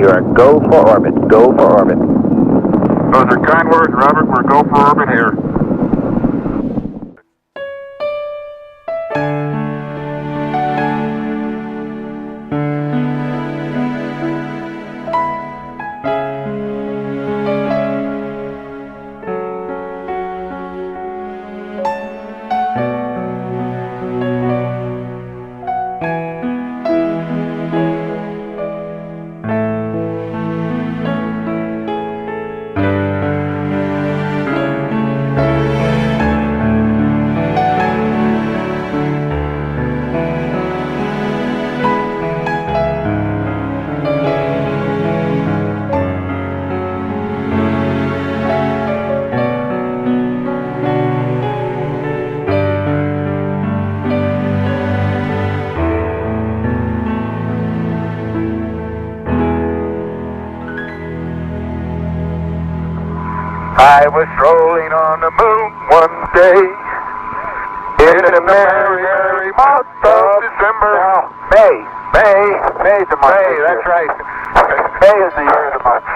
You are go for orbit. Go for orbit. Those are kind words, Robert. We're go for orbit here. I was strolling on the moon one day in the merry, merry month of December. No, May's the month. May, that's right. May is the year of the month.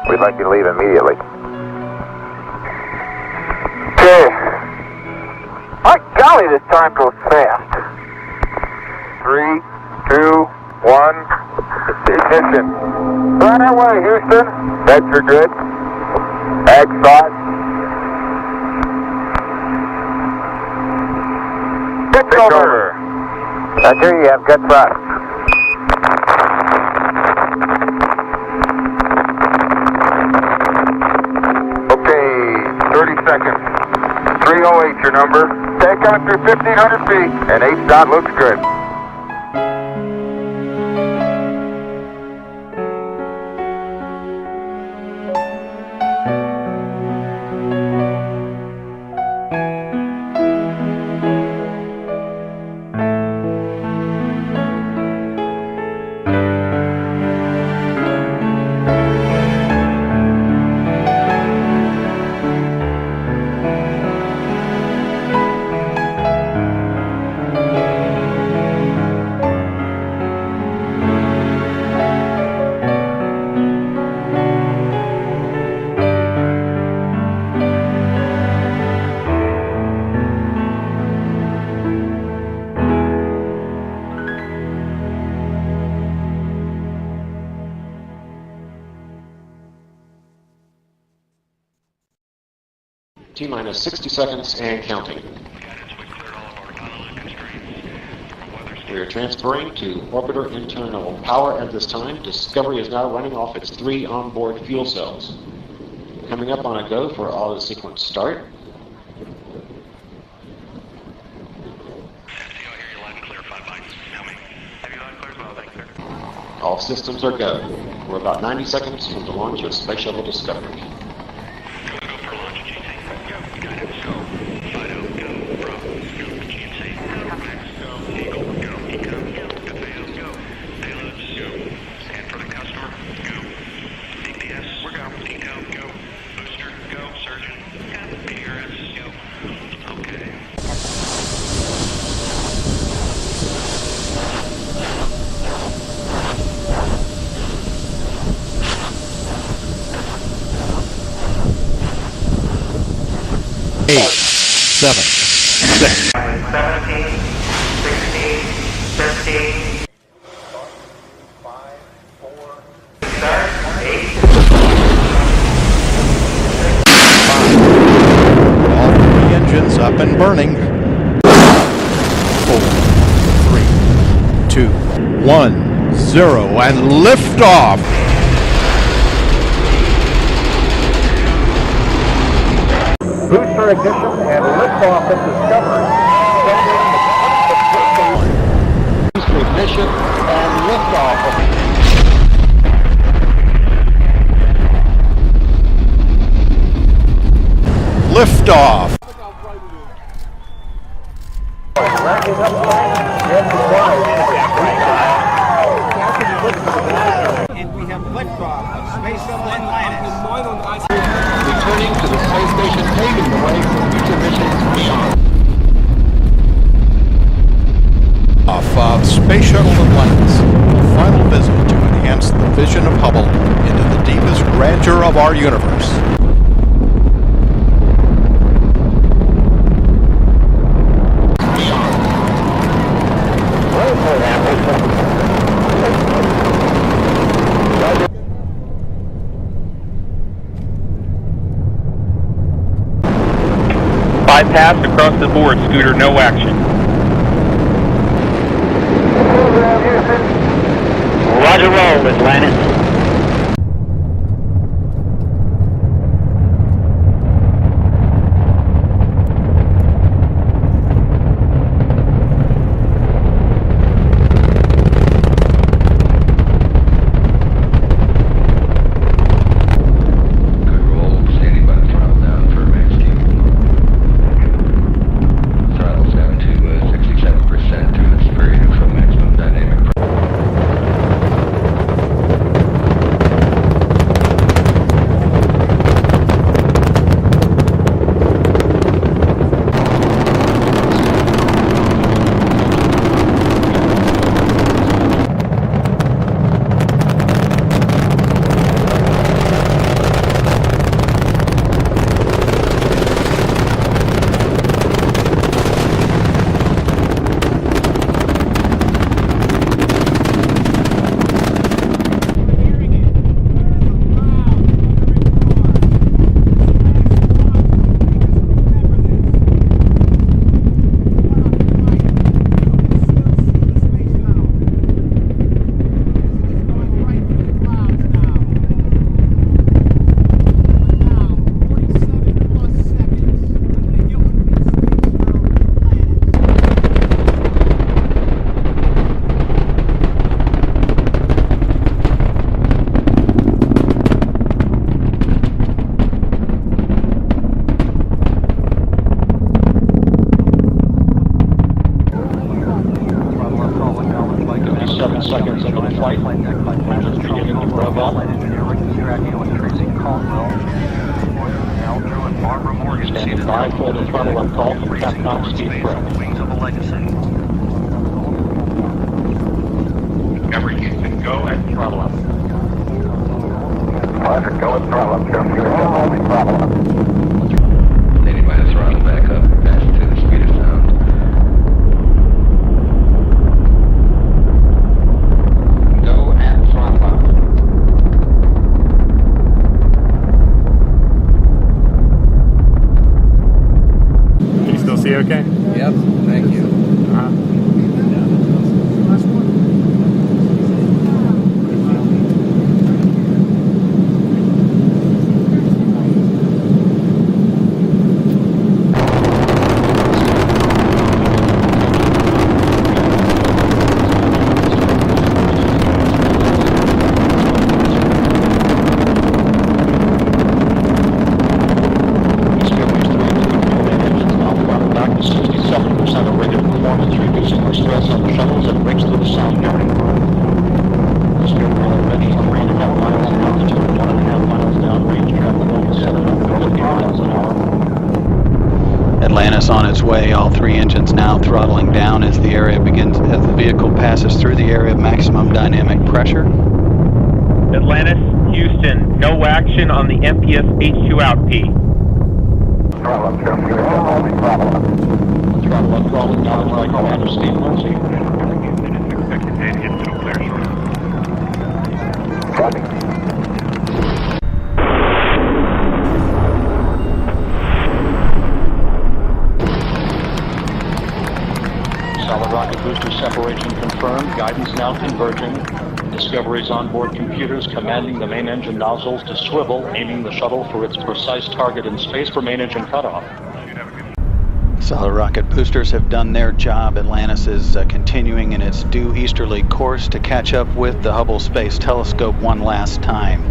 We'd like you to leave immediately. Okay. My golly, this time goes fast. 3, 2, 1. Ignition. Right away, Houston. Vets are good. Ag thought. Pitch over. Roger, you have good thrust. Okay, 30 seconds. 308 your number. Take coming through 1,500 feet. And 8 dot looks good. T-minus 60 seconds and counting. We are transferring to orbiter internal power at this time. Discovery is now running off its 3 onboard fuel cells. Coming up on a go for auto sequence start. All systems are go. We're about 90 seconds from the launch of Space Shuttle Discovery. Eight, 7, 6. 17, 16, 15. 5, 4. Start. 8. 5. All 3 engines up and burning. 4, 3, 2, 1, 0, and liftoff. Booster ignition and liftoff of Discovery. Booster ignition and liftoff of Liftoff. And we have liftoff of Space Shuttle Atlantis. Returning to the space station, paving the way for future missions beyond. Off Space Shuttle Atlantis, a final visit to enhance the vision of Hubble into the deepest grandeur of our universe. Bypass across the board, Scooter, no action. Roger, roll, Atlantis. Seconds into the flight. Engines beginning to rev up. Standing by for the throttle up call from Capcom Steve Brett. Everything can go at Throttle up. Roger, go at throttle up. Throttle up. Standing by the throttle back up, fast to the speed of sound. Go at throttle up. Can you still see okay? Yep, thank you. Reducing our stress on the shuttles and breaks through the sound barrier. Speed already 3.5 miles in altitude, 1.5 miles downrange, traveling only 750 miles an hour. Atlantis on its way, all three engines now throttling down as the vehicle passes through the area of maximum dynamic pressure. Atlantis, Houston, no action on the MPS H2 out P. Throttle up, throttle up. Throttle up, throttle down, like Commander Steve Lindsay. Solid rocket booster separation confirmed. Guidance now converging. Discovery's onboard computers commanding the main engine nozzles to swivel, aiming the shuttle for its precise target in space for main engine cutoff. Solid rocket boosters have done their job. Atlantis is continuing in its due easterly course to catch up with the Hubble Space Telescope one last time.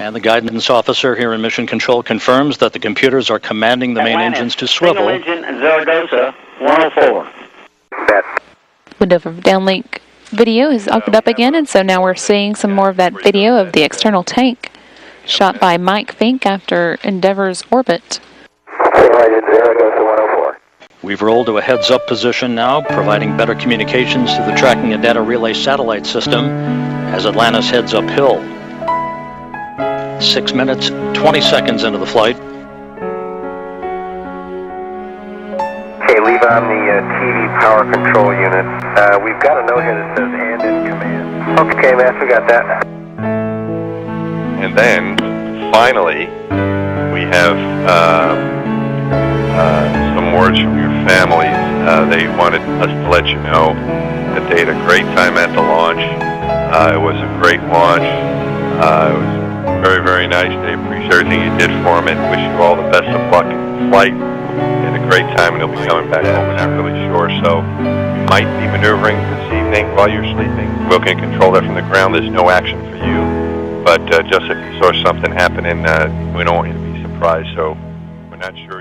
And the guidance officer here in Mission Control confirms that the computers are commanding the main engines to swivel. Single engine Zaragoza 104. Window for downlink video has opened up again, and so now we're seeing some more of that video of the external tank shot by Mike Fink after Endeavour's orbit. Zaragoza 104. We've rolled to a heads-up position now, providing better communications to the tracking and data relay satellite system as Atlantis heads uphill. 6 minutes, 20 seconds into the flight. Okay, leave on the TV power control unit. We've got a note here that says "and in command." Okay, Matt, we got that. And then, finally, we have some words from your families. They wanted us to let you know that they had a great time at the launch. It was a great launch. It was very, very nice. They appreciate everything you did for them and wish you all the best of luck in the flight. They had a great time, and they'll be coming back home. We're not really sure, so you might be maneuvering this evening while you're sleeping. We can control that from the ground. There's no action for you, but just if you saw something happening, we don't want you to be surprised, so we're not sure.